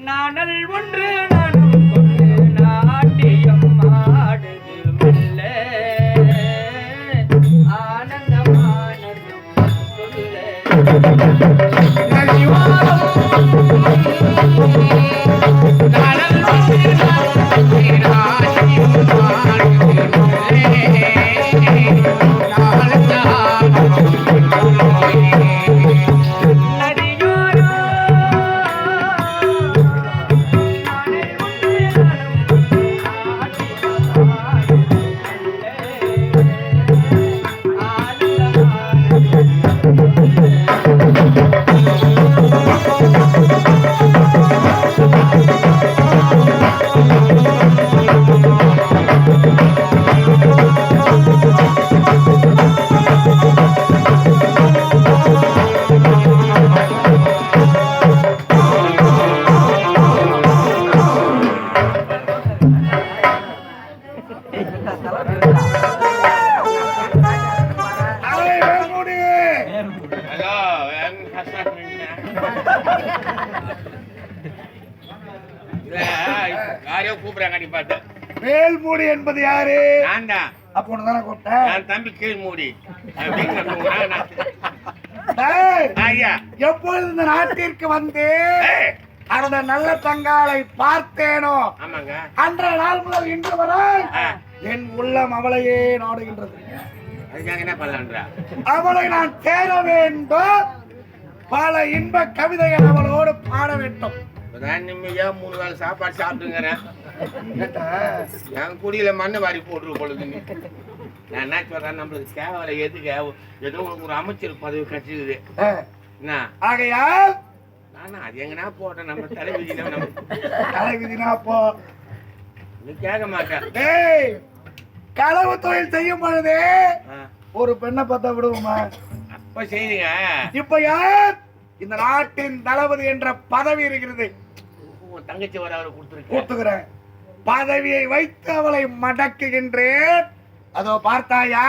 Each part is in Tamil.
நானல் ஒன்று நானும் கொண்டு நாட்டியம் ஆடுது மெல்ல ஆனந்தமானது சொல்ல வேல்மூடி என்பது யாரு? அப்போ தம்பி கீழ்மூடி. எப்பொழுது இந்த நாட்டிற்கு வந்து அந்த நல்ல தங்காலை பார்த்தேனோ அன்றைய நாள் முதல் இன்று வரை என் உள்ளம் அவளையே நாடுகின்றது. என்ன பண்ணலான்றா? அவளை நான் தேட வேண்டும். பல இன்ப கவிதைகள் அவளோடு பாட வேண்டும். நிம்மதியா 3 வேளை சாப்பாடு சாப்பிட்டுங்கிறேன். என் குடியில மண்ணு வாரி போட்டுரு பொழுது. நான் என்ன சொல்றேன், நம்மளுக்கு தேவை எதுக்கு? ஏதோ உனக்கு ஒரு அமைச்சர் பதவி கிடைச்சிருக்குது. என்ன ஆகையால் நானா அது எங்கன்னா போட்டேன். நம்ம தலைவிதினா தலைவிதினா போ. நீ கேட்க மாட்டேன். களவு தொழில் செய்யும் பொழுது ஒரு பெண்ணை பார்த்தா விடுவோமா? அப்ப செய்யுங்க. இப்ப யார் இந்த நாட்டின் தளபதி என்ற பதவி இருக்கிறது. தங்கச்சி வர அவரை கொடுத்துக்கிறேன். பதவியை வைத்து அவளை மடக்குகின்றேன். அதோ பார்த்தாயா,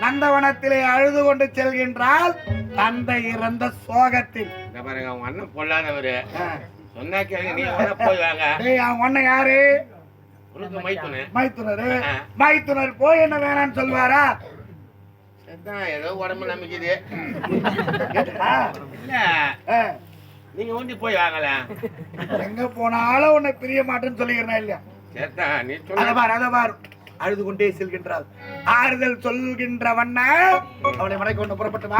நந்தவனத்திலே அழுது கொண்டு செல்கின்றால் தந்தை இறந்த சோகத்தில். பாருங்க, அவங்க அண்ணன் பொல்லாதவரு. சொன்னா கேளுங்க, நீ போய் வாங்க. அவங்க அண்ணன் யாரு? மைத்துனர் போய் என்ன வேணான்னு சொல்வாரா? ஏதோ உடம்பு நம்பிக்குது. நீங்க ஒண்டி போய் வாங்கல. எங்க போனாலும் உன்னை பிரிய மாட்டேன்னு சொல்லிக்கிறேன் இல்லையா? அத பாரு, அழுது கொண்டே செல்கின்றாள். ஆறுதல் சொல்கின்ற வண்ண அவளை மடக்கி கொண்டு புறப்பட்டு வா.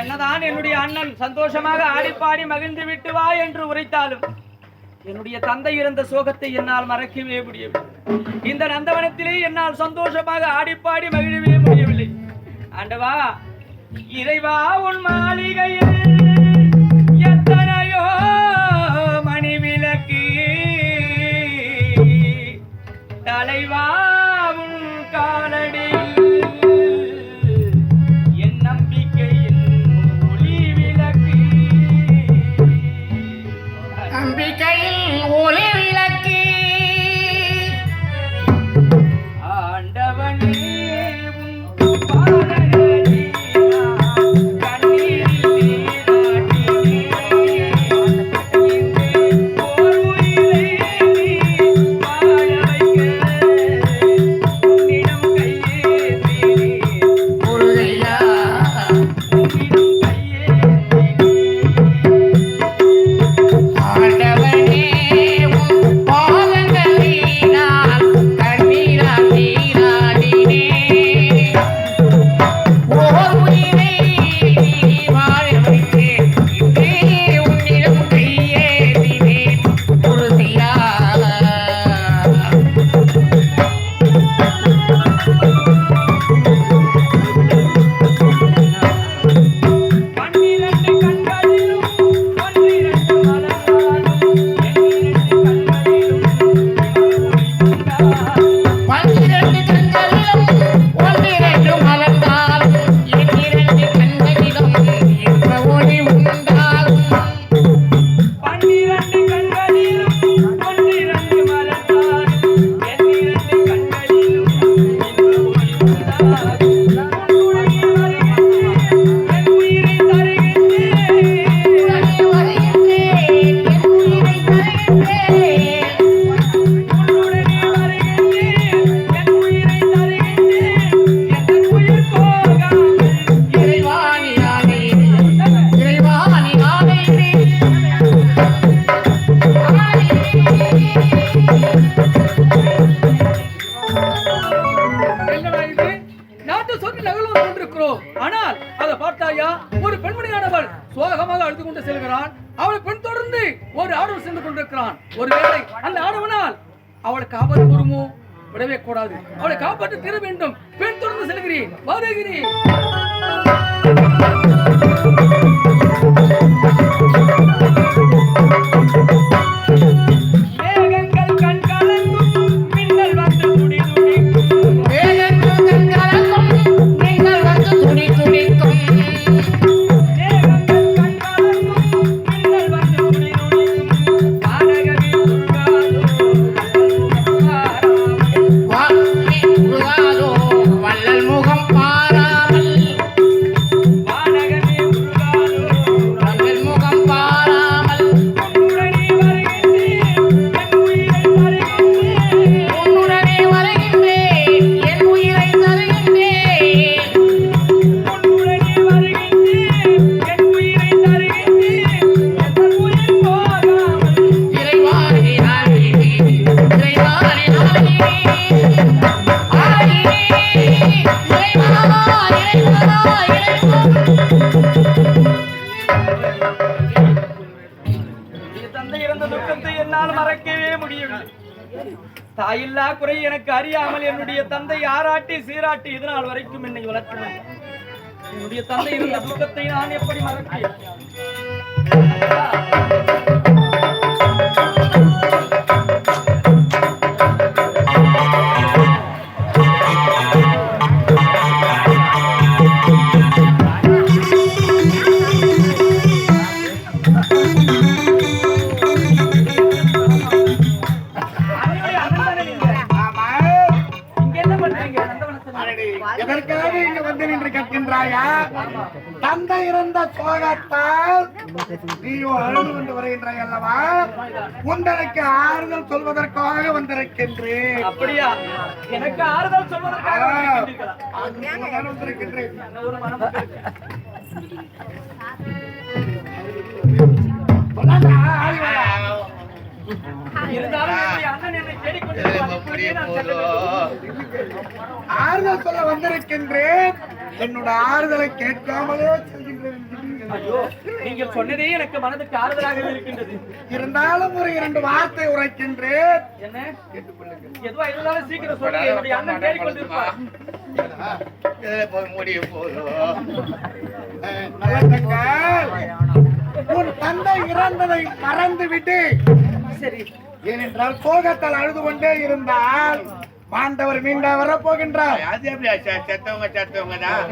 என்னதான் என்னுடைய அண்ணன் சந்தோஷமாக ஆடிப்பாடி மகிழ்ந்து விட்டு வா என்று உரைத்தாலும் என்னுடைய தந்தை இறந்த சோகத்தை என்னால் மறக்கவே முடியவில்லை. இந்த நந்தவனத்திலே என்னால் சந்தோஷமாக ஆடிப்பாடி மகிழவே முடியவில்லை. ஆண்டவா, இறைவா, உன் மாளிகையில் எத்தனையோ மணி விளக்கு, தலைவா உன் காலடியில் என் நம்பிக்கையின் ஒளி விளக்கு, நம்பிக்கையில் ஒளி விளக்கு. ஆண்டவனே உன் பாதங்களில் நாட்டில் நகல் வந்து கொண்டிருக்கிறோம். ஆனால் அதை பார்த்தாயா, ஒரு பெண்மணியானவள் சோகமாக அழுது கொண்டு செல்கிறான். அவளை பெண் தொடர்ந்து ஒரு ஆடவன் சென்று கொண்டிருக்கிறான். ஒருவேளை அந்த ஆடவனால் அவளுக்கு ஆபத்து வருமோ? விடவே கூடாது, அவளை காப்பாற்ற தீர வேண்டும். பெண் தொடர்ந்து செல்கிறேன், வருகிறேன். தாயில்லா குறை எனக்கு அறியாமல் என்னுடைய தந்தை ஆராட்டி சீராட்டி இதனால் வரைக்கும் என்னை வளர்க்கிறேன். என்னுடைய தந்தை இருந்த துக்கத்தை நான் எப்படி மறக்கிறேன்? எதற்காக இங்க வந்து நின்று கேட்கின்றாயா? தந்தை இறந்த சோகத்தால் நீயோ அழுது கொண்டு வருகின்றாய் அல்லவா? உங்களுக்கு ஆறுதல் சொல்வதற்காக வந்திருக்கின்றேன். அப்படியா? எனக்கு ஆறுதல் சொல்வதற்காக வந்திருக்கின்றேன். ஆறுதல் சொல்ல வந்திருக்கின்றேன். என்னோட ஆறுதலை கேட்காமலே செல்கின்றேன். நீங்கள் சொன்னதே எனக்கு மனதுக்கு ஆறுதலாக இருக்கின்றது. இருந்தாலும் ஒரு 2 வார்த்தை உரைக்கின்றேன். என்ன? எதுவா இருந்தாலும் சீக்கிரம் சொல்லுங்க. என்னுடைய அண்ணன் தேடிக்கொண்டிருப்பார். உன் தந்தை இறந்ததை மறந்து விட்டு, சரி, ஏனென்றால் சோகத்தால் அழுது கொண்டே இருந்தால் மாண்டவர் மீண்டா வர போகின்றார். அது எப்படி செத்தவங்க தான்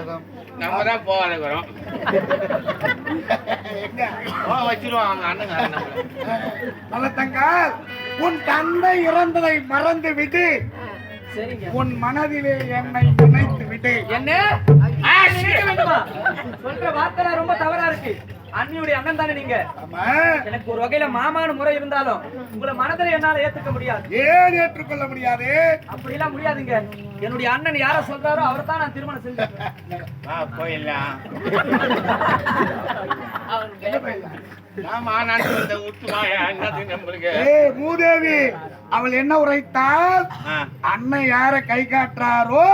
நம்ம தான் போகிறோம். வச்சிருவாங்க அண்ணங்க. நல்ல தங்கால், உன் தந்தை இறந்ததை மறந்து விட்டு உன் மனதிலே என்னை நினைத்து விட்டு. என்ன சொல்ற வார்த்தை ரொம்ப தவறா இருக்கு. அண்ணியுடைய அண்ணன் தானே நீங்க? எனக்கு ஒரு வகையில மாமான முறை இருந்தாலும் உங்களை மனதில் என்னால ஏத்துக்க முடியாது. ஏன் ஏற்றுக்கொள்ள முடியாது? அப்படி எல்லாம் முடியாதுங்க. என்னுடைய அண்ணன் யார சொல்றாரோ அவர் தான் நான் திருமணம் செஞ்சேன். போயிடலாம். மூதேவி அவள் என்ன உரைத்தால், அண்ணன் யார கை காட்டுறாரோ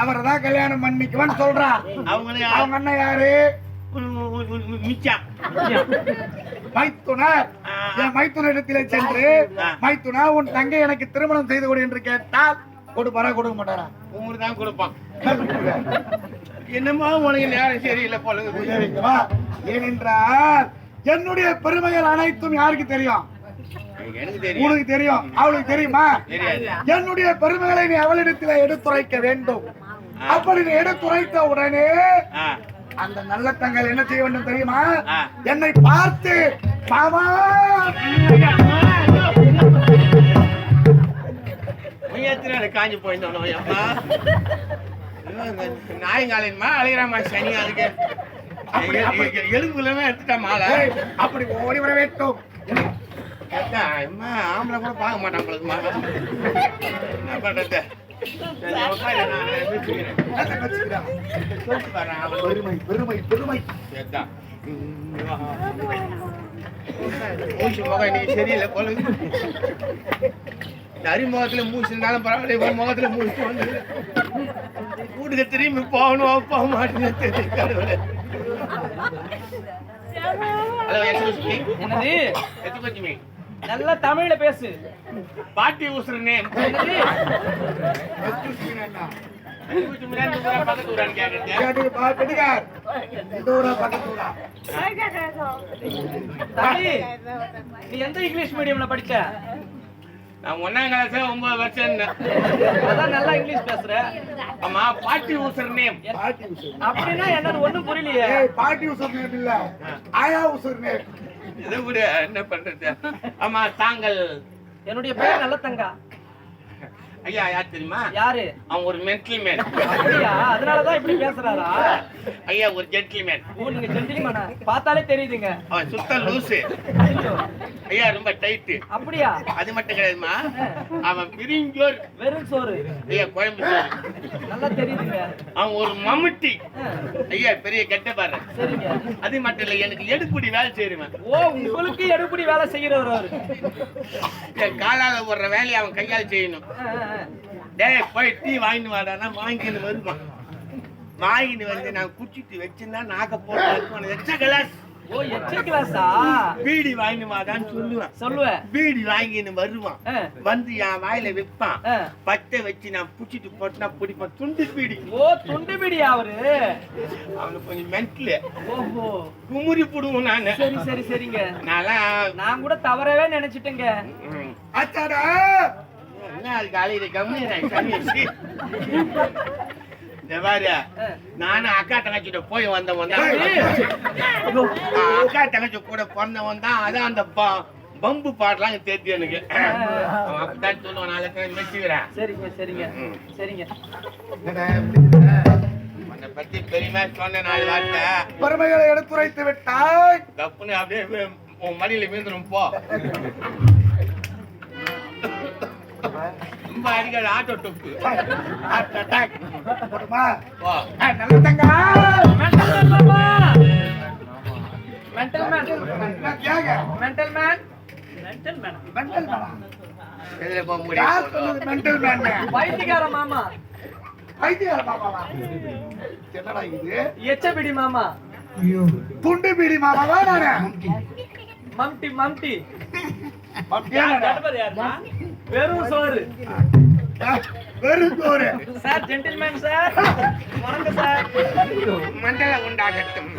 அவரை தான் கல்யாணம் பண்ணிக்குவான்னு சொல்றா. அவங்க அண்ணன் யாரு? மைத்துனர். என் மைத்துனரிடத்திலே சென்று, மைத்துனா உன் தங்கை எனக்கு திருமணம் செய்து கொடு என்று கேட்டால் கொடுப்பாரா கொடுக்க மாட்டாரா? உங்களுக்கு தான் கொடுப்பான். என்னமோ உனக்கு நேரம் சரியில்லை போல. ஏனென்றால் என்னுடைய பெருமைகள் அனைத்தும் யாருக்கு தெரியும்? உனக்கு தெரியும், அவளுக்கு தெரியுமா? என்னுடைய பெருமைகளை நீ அவளிடத்தில் எடுத்துரைக்க வேண்டும். அப்படி நீ எடுத்துரைத்த உடனே அந்த நல்ல தங்கள் என்ன செய்ய வேண்டும் தெரியுமா? என்னை பார்த்து மாமா காஞ்சி போயிருந்தோம். நாயங்காலின்மா அழகிறாமா சனி. அதுக்கு எலும்புல எடுத்துட்டா மாலை. அப்படி ஓடி வர வேண்டும். ஆம்பளை கூட பார்க்க மாட்டான். என்ன பண்றது? பெருமை பெருமை சரியில்லை போல. நரிமுகத்துல மூச்சுனாலும் பரவாயில்ல, இவன் முகத்துல மூச்சு வந்து வீட்டுக்கு திரும்பி போகணும் போக மாட்டேன்னு கடவுளே. ஹலோ, என்னது எக்ஸ்கியூஸ் மீ, நல்ல தமிழ்ல பேசு. பாட்டி ஊசுற நேம் என்னது பக்கத்து ஊரான்னு கேட்குறேன். தம்பி, நீ எந்த இங்கிலீஷ் மீடியம்ல படிச்ச? நான் 1ஆம் கிளாஸ் 9 வருஷம். அதான் நல்லா இங்கிலீஷ் பேசுற. ஆமா, பாட்டி ஊசுற நேம். அப்படின்னா என்னன்னு ஒண்ணும் புரியலையே. பாட்டி உசர் நேம் இல்ல, ஆயா உசர் நேம். இதை விட என்ன பண்றது? ஆமா, தாங்கள்? என்னுடைய பேர் நல்ல தங்கா. ஐயா யார் தெரியுமா? யாரு? அவன் ஒரு மென்டல் மேன். அப்படியா? அதனாலதான் இப்படி பேசுறாரா? ஐயா ஒரு ஜென்டில்மேன். ஓ, நீங்க ஜென்டில்மேனா? பார்த்தாலே தெரியுதுங்க. அவன் சுத்த லூசு. ஐயோ, ஐயா ரொம்ப டைட். அப்படியா? அது மட்டும் கிடையாதுமா, அவன் பிரிஞ்சோர். வெறும் சோறு. ஐயா குழம்பு சோறு. நல்லா தெரியுதுங்க. அவன் ஒரு மம்முட்டி. ஐயா பெரிய கெட்ட பாரு. சரிங்க. அது மட்டும் இல்ல, எனக்கு எடுப்புடி வேலை செய்யறவன். ஓ, உங்களுக்கு எடுப்படி வேலை செய்யறவர் அவரு. என் காலால போடுற வேலையை அவன் கையால் செய்யணும். டேய் போய் டீ வாங்கிட்டு வாடானா வாங்கின்னு வருவான். வாங்கின்னு வந்து நான் குச்சிட்டு வச்சிருந்தா நாக்க போட்டு எச்ச கிளாஸ். ஓ, எச்ச கிளாஸா? பீடி வாங்கிட்டு வாடான்னு சொல்லுவேன். சொல்லுவேன். பீடி வாங்கின்னு வருவான். வந்து என் வாயில வைப்பான். பச்சை வச்சு நான் புடிச்சிட்டு போட்டுனா பிடிப்பான். துண்டு பீடி. ஓ, துண்டு பீடியா அவரு? அவனுக்கு கொஞ்சம் மென்டலு. ஓஹோ, குமுறி புடுவோம் நானு. சரி சரி சரிங்க. நான் கூட தவறவே நினைச்சிட்டேங்க. அச்சாடா, என்ன அதுக்கு அலையிற கம்மி இந்த மாதிரி நானும் அக்கா தங்கச்சிட்ட போய் வந்தவன் தான். அக்கா தங்கச்சி கூட பிறந்தவன் தான். அதான் அந்த பம்பு பாடலாம் தெரிஞ்சு எனக்கு. அவன் அப்படித்தான் சொல்லுவான். நாளைக்கு மெச்சுக்கிறேன். சரிங்க சரிங்க சரிங்க. உன்னை பத்தி பெரியமா சொன்ன 4 வார்த்தை பெருமைகளை எடுத்துரைத்து விட்டாய். தப்புன்னு அப்படியே உன் மடியில வீழ்ந்துரும் போ. ரொம்ப அடிக்கடி ஆட்டோ டொப்பு. போடுமா? போ. நல்ல தங்கா. மென்டல் மேன் மாமா. Mental man. நான் கேங்க. Mental man. Mental man. Mental மேனா? எதுல போக யார் முடியும்? சொன்னது மென்டல் மேன்? பைத்தியக்கார மாமா. பைத்தியக்கார மாமாவா? என்னடா இது? எச்சபிடி மாமா. துண்டு பீடி மாமாவா நானே? மம்டி மம்டி. யார் கடுப்பது யாருமா? வெறும் சோறு. வெறும் சோறு. Sir gentleman sir. வணக்கம் சார். மண்டல உண்டாகட்டும்.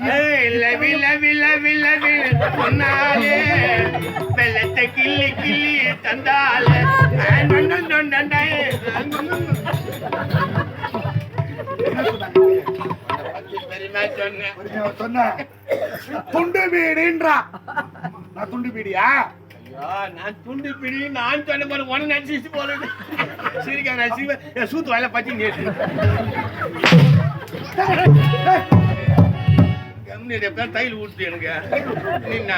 லவி லவி லவி லவி சொன்னாலே வெள்ளத்தை கிள்ளி கிள்ளி தந்தாலே பெருமா சொன்னேன். சொன்ன துண்டு பீடின்றா. நான் துண்டு பீடியா? நான் துண்டு பிடி நான் சொன்ன போல ஒன்னு நினைச்சு போல சிரிக்க சூத்து வேலை பத்தி தையல் ஊட்டு எனக்கு.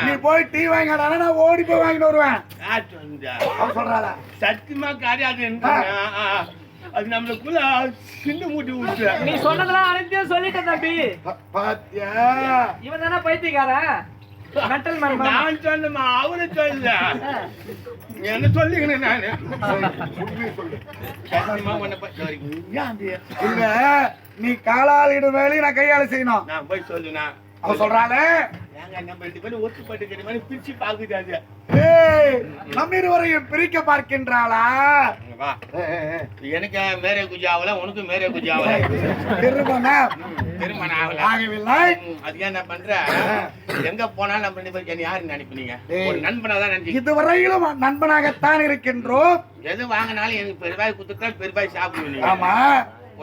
நீ போய் டீ வாங்கினா நான் ஓடி போய் வாங்கிட்டு வருவேன். சொல்றாளா? சத்தியமா கிடையாது. அது நம்மளுக்குள்ள சிந்து மூட்டி விட்டு. நீ சொன்னதெல்லாம் அனைத்தையும் சொல்லிட்டேன் தம்பி. பாத்தியா? இவன் தானே பைத்தியக்காரன். Mental man. நான் சொன்னமா அவரு சொல்ல என்ன சொல்லிக்கிறேன் நானு. இல்ல நீ காலால் இடும் வேலையை நான் கையால செய்யணும். நான் போய் சொல்லுனா அவ சொல்றாளே நம்ம 2 பேரும் ஒத்து பட்டுக்கிற மாதிரி பிரிச்சு பாக்குதாது. நம்ம இருவரையும் பிரிக்க பார்க்கின்றாளா? எனக்கு மேரே குஜாவல உனக்கு மேரே குஜாவல திருமணம் ஆகல. ஆகவில்லை. அதுக்கு என்ன பண்ற? எங்க போனாலும் நம்ம 2 பேருக்கு யாரு நினைப்பீங்க? ஒரு நண்பனா தான் நினைச்சு. இதுவரையிலும் நண்பனாகத்தான் இருக்கின்றோம். எது வாங்கினாலும் எனக்கு பெருவாய் குத்துட்டா பெருவாய் சாப்பிடுவீங்க. ஆமா.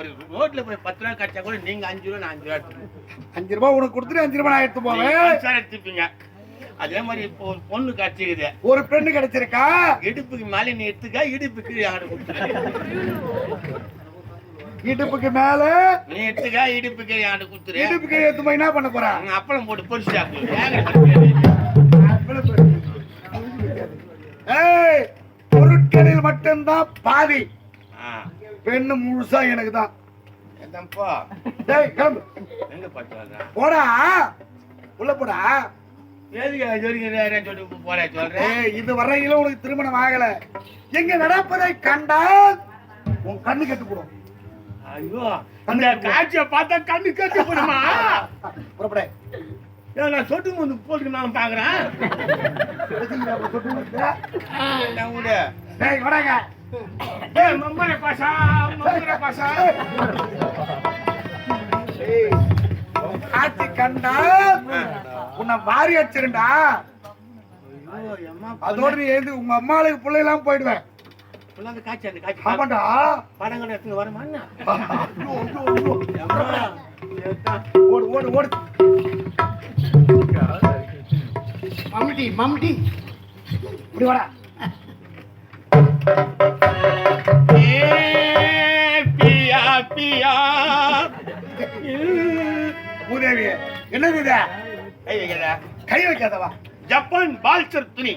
ஒரு ரோட்ல போய் 10 ரூபாய் கட்டா கூட நீங்க 5 ரூபாய் நான் 5 ரூபாய் 5 ரூபாய் உனக்கு கொடுத்துட்டு 5 ரூபாய் எடுத்து போவேன். எடுத்துப்பீங்க. அதே மாதிரி இப்போ பொண்ணு கட்சிக்குது. ஒரு பெண்ணு கிடைச்சிருக்கா. இடுப்புக்கு மேல நீ எடுத்துக்க, இடுப்புக்கு ஆடு கொடுத்துரு. இடுப்புக்கு மேல நீ எடுத்துக்க, இடுப்புக்கு ஆடு கொடுத்துரு. இடுப்புக்கு எடுத்து போய் என்ன பண்ண போற? அப்பளம் போட்டு பொரிச்சு சாப்பிடு. பொருட்களில் மட்டும்தான் பாதி. பெண்ணு முழுசா எனக்கு தான். எதப்பா? டேய் கிளம்பு. எங்க பட்டுவாங்க? போடா. உள்ள போடா. எதுக்கு இது வரைக்கும் நேரம் சொல்லிட்டு போறேன் சொல்றேன். ஏய், இது வரையிலும் உனக்கு திருமணம் ஆகல. எங்க நடப்பதை கண்டால் உன் கண்ணு கெட்டு போடும். ஐயோ அந்த காட்சியை பார்த்தா கண்ணு கட்டு போடுமா? புறப்பட. நான் சொட்டு வந்து போட்டு நான் பாக்குறேன். டேய் வராங்க. ஏய் மம்மரே பாஷா, மம்மரே பாஷா. ஏய், உன் காட்சி கண்டால் உன்னை வாரி வச்சிருண்டா. ஐயோ அம்மா அதோட நீ எழுந்து உங்க அம்மாளுக்கு பிள்ளை எல்லாம் போயிடுவேன். அந்த காட்சி அந்த காட்சி ஆமாண்டா. படங்கள் எடுத்து வரமா? ஐயோ, ஐயோ, ஐயோ. ஓடு ஓடு ஓடு. மம்டி மம்டி இப்படி வாடா. பியா பியா மூதேவி என்னது இது? கை வைக்கடா. கை வைக்காதவா. ஜப்பான் பால்சர் துணி.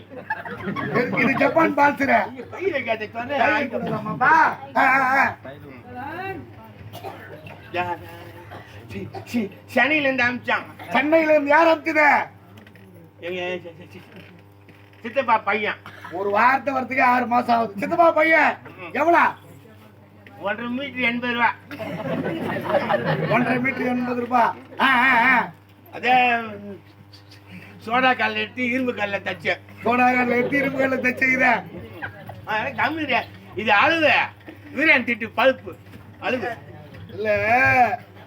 இது ஜப்பான் பால்சுற. கை வைக்காத சொன்னேன். கை வைக்காதவாமாப்பா. சனியில இருந்து அமிச்சான். சென்னையில இருந்து யார் அனுப்பிச்சத? எங்க சித்தப்பா பையன். ஒரு வாரத்தை வரதுக்கு 6 மாசம் ஆகுது. சித்தப்பா பையன் எவ்வளவு? 1.5 மீட்டர் 80 ரூபா. 1.5 மீட்டர் 80 ரூபாய். அதே சோடா கல்ல எடுத்து இரும்பு கல்ல தச்சேன். சோடாகால எட்டி இரும்புகள்ல தச்சுக்கிற. கம்மி இது அழுது வீரன் திட்டு பழுப்பு அழுது. இல்ல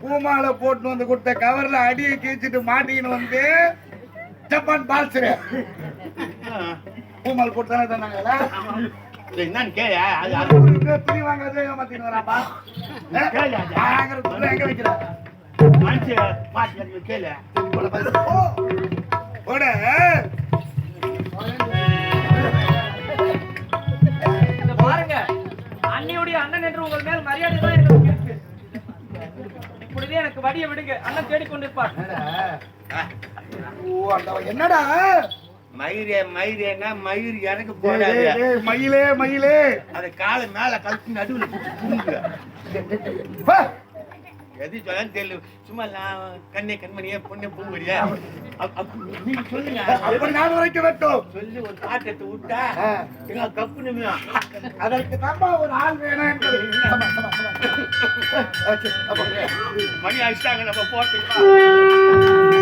பூமாலை போட்டு வந்து கொடுத்த கவர்ல அடியை கீச்சிட்டு மாட்டின்னு வந்து ஜப்பான் பால்சுற. பூமாலை போட்டு தானே தந்தாங்கல்ல? என்னன்னு கேளு. அது அது ஒரு துணி வாங்காதே ஏமாத்தின்னு வராப்பா. எங்க வைக்கிற மனுஷ மாட்டி கேளு. போட. இத பாருங்க, அண்ணியுடைய அண்ணன் என்று உங்கள் மேல் மரியாதை தான் எனக்கு இருக்கு. இப்பொழுதே எனக்கு வடியை விடுங்க, அண்ணன் தேடிக்கொண்டிருப்பார். ஓ அந்த என்னடா மயிரே மயிரேன்னா மயிர் எனக்கு போடாது. மயிலே மயிலே அது காலை மேல கழுத்து நடுவுல புடுங்க. எது சொல்ல தெரியல. சும்மா நான் கண்ணே கண்மணியே பொண்ணே பூங்குடியா நீங்க சொல்லுங்க. அப்படி நான் வரைக்க வேண்டும். சொல்லி ஒரு காட்டு எடுத்து விட்டா எங்க கப்பு நிமியா. அதற்கு நம்ம ஒரு ஆள் வேணும் என்பது. மணி அடிச்சாங்க நம்ம போட்டுக்கலாம்.